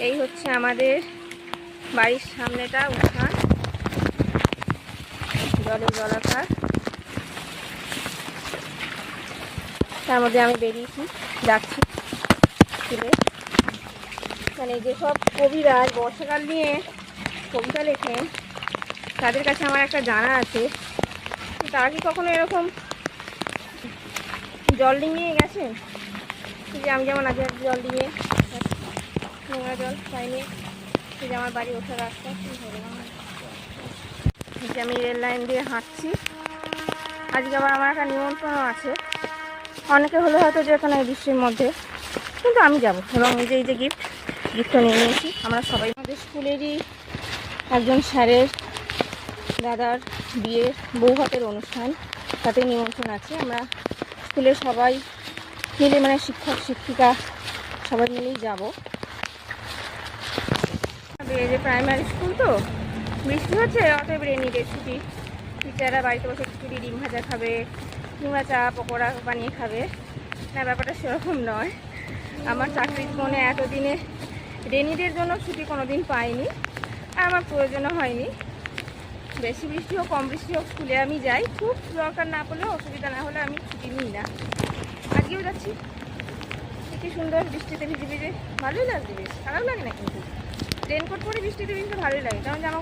এই হচ্ছে আমাদের বাড়ির সামনেটা উঠান, জলে জলাকার। তার মধ্যে আমি বেরিয়েছি, যাচ্ছি স্কুলে। মানে যেসব কবিরাজ বর্ষাকাল নিয়ে কবিতা লেখেন তাদের কাছে আমার একটা জানা আছে, তারা কি কখনো এরকম জল ডিঙিয়ে গেছেন? যে আমি যেমন আগে জল ডিঙিয়ে নোংরা জল পাইনি। যে আমার বাড়ি ওঠার রাস্তা কি হবে, যে আমি রেল লাইন দিয়ে হাঁটছি। আজকে আবার আমার একটা নিমন্ত্রণ আছে, অনেকে হলে হয়তো যেত না এই বৃষ্টির মধ্যে, কিন্তু আমি যাব। এবং এই যে গিফটটা নিয়ে নিয়েছি। আমরা সবাই আমাদের স্কুলেরই একজন স্যারের দাদার বিয়ের বৌভাতের অনুষ্ঠান, তাতে নিমন্ত্রণ আছে। আমরা স্কুলের সবাই মিলে, মানে শিক্ষক শিক্ষিকা সবাই মিলেই যাব। এই যে প্রাইমারি স্কুল তো, বৃষ্টি হচ্ছে, অতএব রেনিডে ছুটি। টিচাররা বাড়িতে বসে খিচুড়ি ডিম ভাজা খাবে, কিংবা চা পকোড়া বানিয়ে খাবে। না, ব্যাপারটা সেরকম নয়। আমার চাকরির জীবনে এতদিনে রেনিডের জন্য ছুটি কোনো দিন পাইনি, আর আমার প্রয়োজনও হয়নি। বেশি বৃষ্টি হোক কম বৃষ্টি হোক স্কুলে আমি যাই, খুব দরকার না পড়লে, অসুবিধা না হলে আমি ছুটি নিই না। আজকেও যাচ্ছি। কি সুন্দর বৃষ্টিতে ভিজে ভিজে ভালোই লাগবে, বেশ খারাপ লাগে না। কিন্তু রেনকোট পরে বৃষ্টিতে ভিজতে ভালোই লাগে, কারণ জামা